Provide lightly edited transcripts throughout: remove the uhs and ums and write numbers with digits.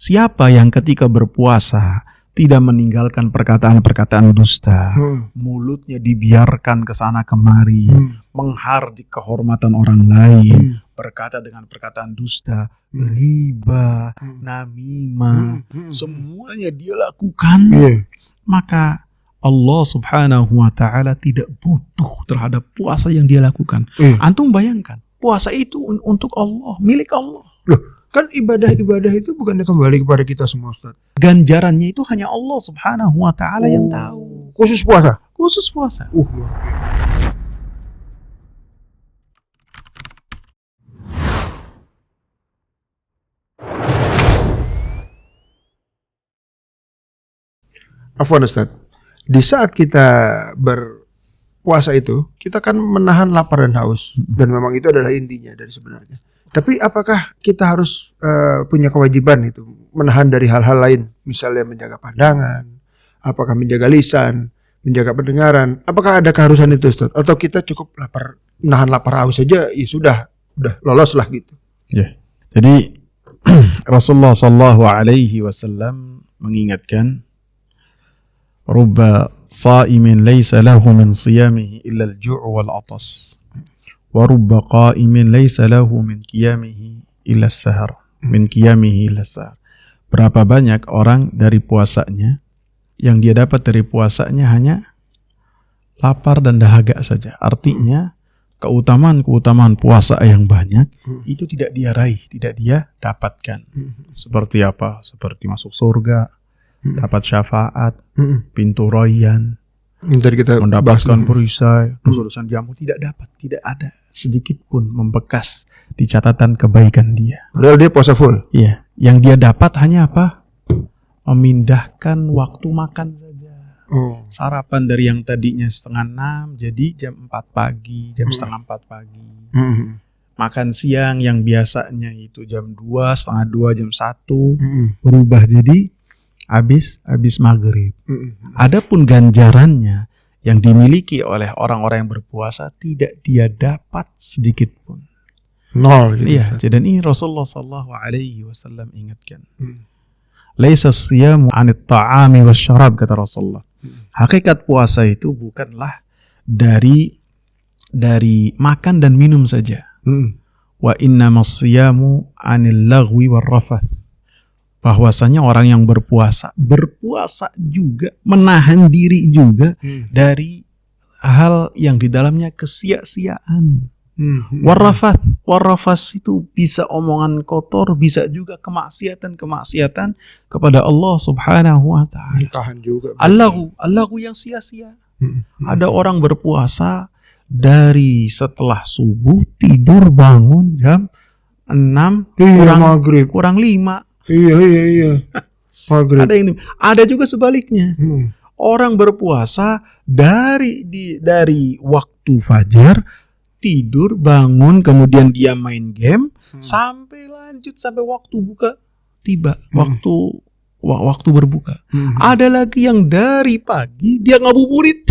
Siapa yang ketika berpuasa tidak meninggalkan perkataan-perkataan dusta, mulutnya dibiarkan ke sana kemari, menghardik kehormatan orang lain, berkata dengan perkataan dusta, riba, namimah, semuanya dia lakukan, maka Allah subhanahu wa ta'ala tidak butuh terhadap puasa yang dia lakukan. Antum bayangkan, puasa itu untuk Allah, milik Allah. Loh, kan ibadah-ibadah itu bukannya kembali kepada kita semua, Ustaz? Ganjarannya itu hanya Allah subhanahu wa ta'ala yang tahu. Khusus puasa? Khusus puasa. Luar biasa. Afwan Ustaz, di saat kita berpuasa itu, kita kan menahan lapar dan haus, dan memang itu adalah intinya dari sebenarnya. Tapi apakah kita harus punya kewajiban itu menahan dari hal-hal lain, misalnya menjaga pandangan, apakah menjaga lisan, menjaga pendengaran? Apakah ada keharusan itu, Ustaz? Atau kita cukup menahan lapar haus saja, ya sudah lolos lah gitu? Ya. Jadi Rasulullah sallallahu alaihi wasallam mengingatkan, rubba sa'imin laysa lahu min siyamihi illa al-ju' wal 'atas. Wa rubba qa'imin laysa lahu min qiyamihi illa as-sahar. Min qiyamihi illa as-sahar. Berapa banyak orang dari puasanya yang dia dapat dari puasanya hanya lapar dan dahaga saja. Artinya keutamaan-keutamaan puasa yang banyak itu tidak dia raih, tidak dia dapatkan. Seperti apa? Seperti masuk surga, dapat syafaat, pintu royan, dari kita mendapatkan perisai, dosa-dosa jamu, tidak dapat, tidak ada sedikit pun membekas di catatan kebaikan dia. Padahal dia puasa full. Iya, yang dia dapat hanya apa? Memindahkan waktu makan saja. Sarapan dari yang tadinya 5:30 jadi jam 4 pagi, jam 3:30 pagi. Makan siang yang biasanya itu jam 2, setengah 2, jam 1, berubah jadi habis maghrib. Adapun ganjarannya yang dimiliki oleh orang-orang yang berpuasa tidak dia dapat sedikit pun. Nol gitu. Iya, dan ini Rasulullah sallallahu alaihi wasallam ingatkan. Laisa siyamu 'anit ta'ami wasyarab, kata Rasulullah. Hakikat puasa itu bukanlah dari makan dan minum saja. Wa innamas siyamu 'anil lagwi warrafath. Bahwasanya orang yang berpuasa juga menahan diri juga dari hal yang di dalamnya kesia-siaan. Warrafas itu bisa omongan kotor, bisa juga kemaksiatan kepada Allah subhanahu wa ta'ala. Tahan juga. Allahu yang sia-sia. Ada orang berpuasa dari setelah subuh tidur bangun jam 6 kurang 5. Iya. Maghrib. Ada juga sebaliknya. Orang berpuasa dari waktu fajar tidur, bangun, kemudian dia main game sampai lanjut sampai waktu buka tiba, waktu berbuka. Ada lagi yang dari pagi dia ngabuburit.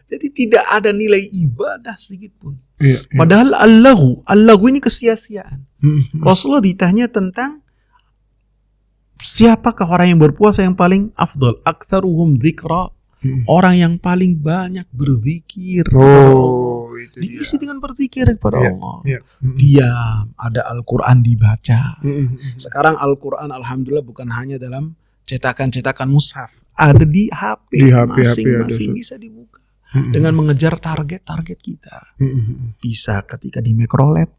Jadi tidak ada nilai ibadah sedikit pun. Padahal Allahu ini kesia-siaan. Rasulullah ditanya tentang siapakah orang yang berpuasa yang paling afdal, aktsaruhum dzikra, orang yang paling banyak berzikir. Itu diisi dengan berzikir kepada Allah. Diam, ada Al-Quran dibaca. Sekarang Al-Quran alhamdulillah bukan hanya dalam cetakan-cetakan mushaf, ada di HP, masing-masing bisa dibuka. Dengan mengejar target-target kita. Bisa ketika di mikrolet,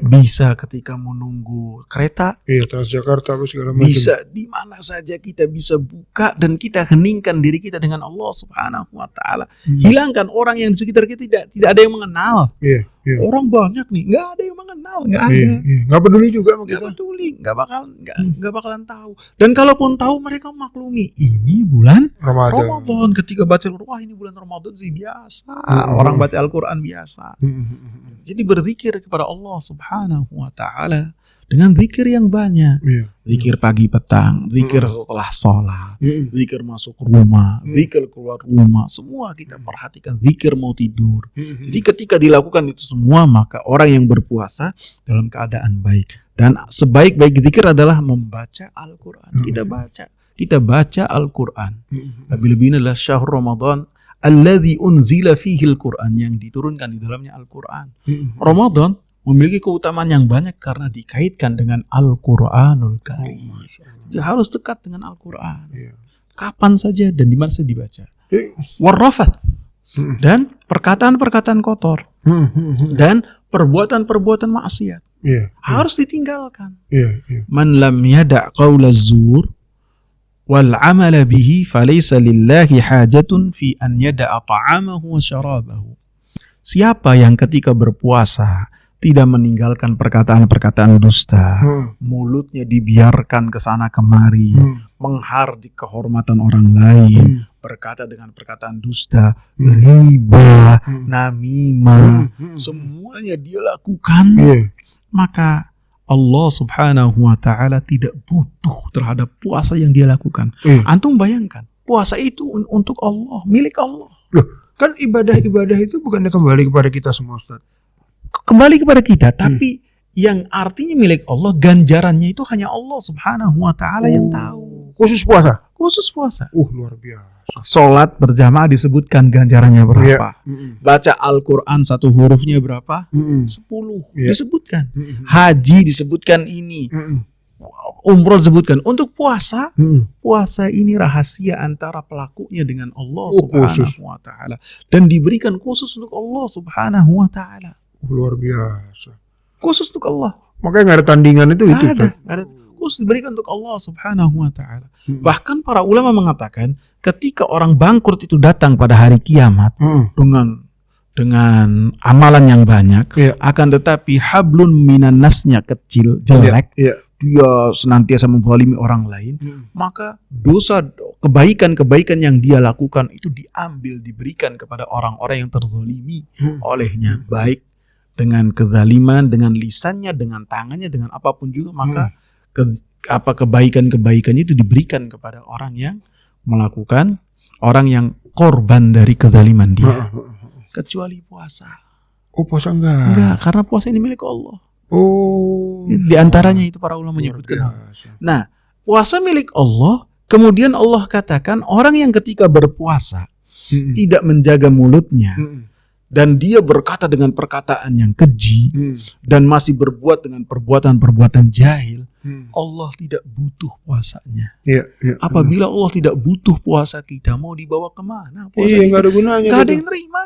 bisa ketika menunggu kereta, Transjakarta, segala macam. bisa di mana saja kita bisa buka dan kita heningkan diri kita dengan Allah subhanahu wa ta'ala. Hilangkan orang yang di sekitar kita, tidak ada yang mengenal. Orang banyak nih, nggak ada yang mengenal, nggak ada. Nggak peduli juga sama kita. Nggak peduli, nggak bakalan tahu. Dan kalaupun tahu mereka maklumi ini bulan Ramadan. Ketika baca Al-Quran, wah ini bulan Ramadan sih biasa. Orang baca Al-Quran biasa. Jadi berzikir kepada Allah subhanahu wa ta'ala dengan zikir yang banyak. Zikir pagi petang, zikir setelah sholat, zikir masuk rumah, zikir keluar rumah, semua kita perhatikan. Zikir mau tidur. Jadi ketika dilakukan itu semua, maka orang yang berpuasa dalam keadaan baik. Dan sebaik-baik zikir adalah membaca Al-Quran. Kita baca Al-Quran. Lebih-lebihnya adalah syahr Ramadan alladzi unzila fihi Al-Quran, yang diturunkan di dalamnya Al-Quran. Ramadan memiliki keutamaan yang banyak karena dikaitkan dengan Al-Quranul Karim. Dia harus dekat dengan Al-Quran. Kapan saja dan di mana saja dibaca. Warrafath, dan perkataan-perkataan kotor, dan perbuatan-perbuatan maksiat harus ditinggalkan. Man lam yada' qawla zur wal amala bihi falaysa lillahi hajatun fi an yada'a ta'amahu wa syarabahu. Siapa yang ketika berpuasa tidak meninggalkan perkataan-perkataan dusta, mulutnya dibiarkan ke sana kemari, menghardik kehormatan orang lain, berkata dengan perkataan dusta, riba, namimah, semuanya dia lakukan, maka Allah Subhanahu wa ta'ala tidak butuh terhadap puasa yang dia lakukan. Antum bayangkan, puasa itu untuk Allah, milik Allah. Loh, kan ibadah-ibadah itu bukannya kembali kepada kita semua, Ustaz? Kembali kepada kita, tapi yang artinya milik Allah, ganjarannya itu hanya Allah Subhanahu wa ta'ala yang tahu. Khusus puasa? Khusus puasa. Luar biasa. Sholat berjamaah disebutkan ganjarannya berapa? Baca Al-Quran satu hurufnya berapa? 10 disebutkan. Haji disebutkan ini. Umroh disebutkan. Untuk puasa, puasa ini rahasia antara pelakunya dengan Allah Subhanahu wa ta'ala, dan diberikan khusus untuk Allah Subhanahu wa ta'ala. Luar biasa. Khusus untuk Allah. Makanya nggak ada tandingan itu. Nggak ada. Khusus diberikan untuk Allah Subhanahu wa ta'ala. Bahkan para ulama mengatakan ketika orang bangkrut itu datang pada hari kiamat dengan amalan yang banyak, akan tetapi hablun minan nasnya kecil, jelek, dia senantiasa menzalimi orang lain, maka dosa, kebaikan-kebaikan yang dia lakukan itu diambil, diberikan kepada orang-orang yang terzalimi olehnya, baik dengan kezaliman, dengan lisannya, dengan tangannya, dengan apapun juga, maka kebaikan-kebaikannya itu diberikan kepada orang yang melakukan, orang yang korban dari kezaliman dia. Kecuali puasa. Puasa enggak, karena puasa ini milik Allah. Di antaranya itu para ulama menyebutkan. Nah, puasa milik Allah, kemudian Allah katakan orang yang ketika berpuasa tidak menjaga mulutnya, dan dia berkata dengan perkataan yang keji, dan masih berbuat dengan perbuatan-perbuatan jahil, Allah tidak butuh puasanya. Apabila Allah tidak butuh puasa kita, mau dibawa kemana? Puasa kita nggak ada gunanya. Nggak ada yang nerima.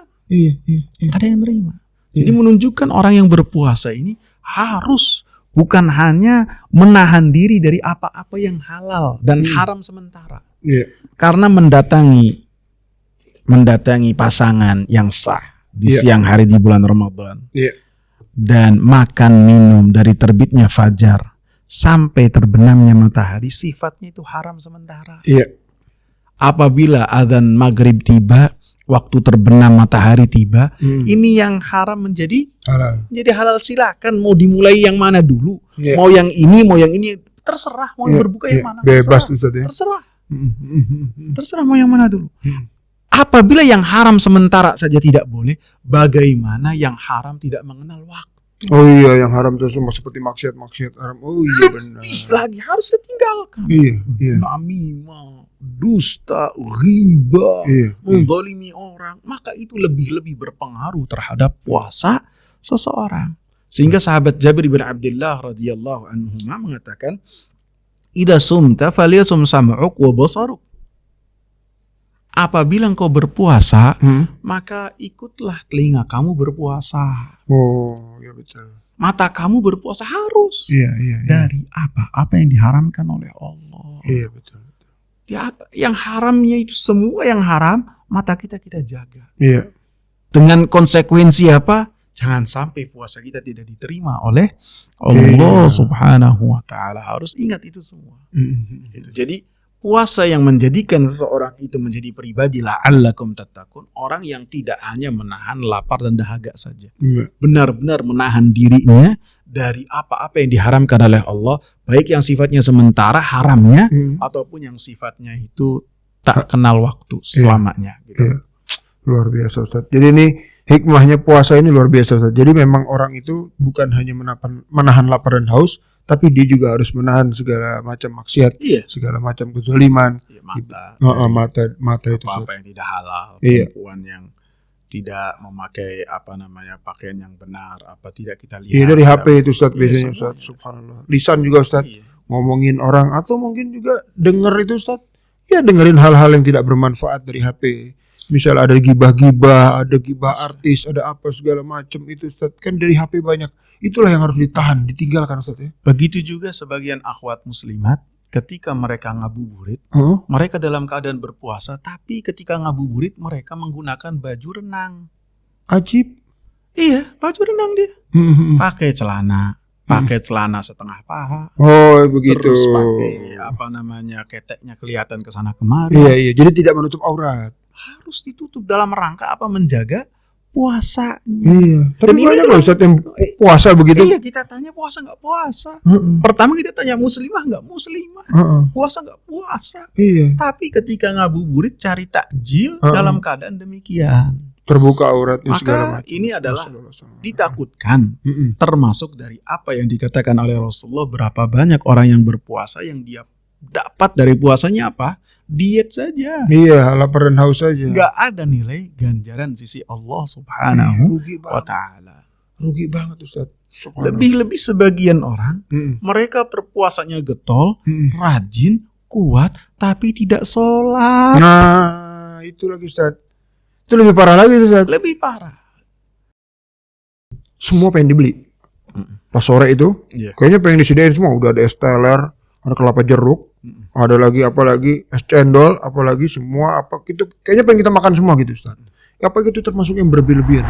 Nggak ada yang nerima. Jadi menunjukkan orang yang berpuasa ini harus bukan hanya menahan diri dari apa-apa yang halal dan haram sementara. Karena mendatangi pasangan yang sah di siang hari di bulan Ramadan, dan makan minum dari terbitnya fajar sampai terbenamnya matahari, sifatnya itu haram sementara. Apabila azan maghrib tiba, waktu terbenam matahari tiba, ini yang haram menjadi halal. Silakan mau dimulai yang mana dulu, mau yang ini terserah, mau berbuka yang mana, bebas Ustaz, terserah mau yang mana dulu. Apabila yang haram sementara saja tidak boleh, bagaimana yang haram tidak mengenal waktu? Yang haram itu semua seperti maksiat haram. Benar. Lagi harus ditinggalkan. Namimah, dusta, riba, menzalimi orang, maka itu lebih berpengaruh terhadap puasa seseorang. Sehingga sahabat Jabir bin Abdullah radhiyallahu anhu mengatakan, "Idza sumta falyasum sam'uk wa basaruk." Apabila engkau berpuasa, maka ikutlah telinga kamu berpuasa. Betul. Mata kamu berpuasa harus dari apa yang diharamkan oleh Allah. Betul. Yang haramnya itu, semua yang haram, mata kita jaga. Dengan konsekuensi apa? Jangan sampai puasa kita tidak diterima oleh Allah Subhanahu wa ta'ala. Harus ingat itu semua. Jadi puasa yang menjadikan seseorang itu menjadi pribadi la'allakum tattaqun, orang yang tidak hanya menahan lapar dan dahaga saja, benar-benar menahan dirinya dari apa-apa yang diharamkan oleh Allah, baik yang sifatnya sementara haramnya, ataupun yang sifatnya itu tak kenal waktu selamanya. Luar biasa Ustaz. Jadi ini hikmahnya puasa ini luar biasa Ustaz. Jadi memang orang itu bukan hanya menahan lapar dan haus, tapi dia juga harus menahan segala macam maksiat, Iya. segala macam kezaliman. Iya, mata. Mata itu Ustaz. Apa yang tidak halal, Iya. perempuan yang tidak memakai pakaian yang benar, tidak kita lihat. Iya, dari HP itu Ustaz Iya, biasanya Ustaz. semuanya. Subhanallah. Lisan juga Ustaz. Iya. Ngomongin orang atau mungkin juga denger itu Ustaz. Ya dengerin hal-hal yang tidak bermanfaat dari HP. Misal ada gibah-gibah, ada gibah artis, ada apa segala macam itu Ustaz. Kan dari HP banyak. Itulah yang harus ditahan, ditinggalkan Ustaz ya. Begitu juga sebagian akhwat muslimat ketika mereka ngabuburit, mereka dalam keadaan berpuasa, tapi ketika ngabuburit mereka menggunakan baju renang. Ajib. Iya, baju renang dia. Pakai celana setengah paha. Oh begitu. Terus pakai keteknya kelihatan ke sana kemari. Iya. Jadi tidak menutup aurat. Harus ditutup dalam rangka apa? Menjaga puasanya. Iya. Tapi Dan banyak ini loh Ustaz yang puasa begitu. Iya, kita tanya puasa nggak puasa. Pertama kita tanya muslimah nggak muslimah. Puasa nggak puasa. Iya. Tapi ketika ngabuburit cari takjil dalam keadaan demikian. Terbuka auratnya segala Maka macam. ini adalah ditakutkan. Termasuk dari apa yang dikatakan oleh Rasulullah, berapa banyak orang yang berpuasa yang dia dapat dari puasanya apa? Diet saja. Iya, lapar dan haus saja. Nggak ada nilai ganjaran sisi Allah Subhanahu Rugi wa banget. ta'ala. Rugi banget Ustaz. Subhanallah. Lebih-lebih sebagian orang mereka berpuasanya getol, rajin, kuat, tapi tidak sholat. Nah, itu lagi Ustaz. Itu lebih parah lagi Ustaz. Lebih parah. Semua pengen dibeli. Pas sore itu, Iya. kayaknya pengen disediain semua. Udah ada es teler, ada kelapa jeruk, ada lagi apa lagi, es cendol, apalagi semua apa gitu. Kayaknya pengen kita makan semua gitu Ustaz. Apa gitu termasuk yang berlebih-lebihan.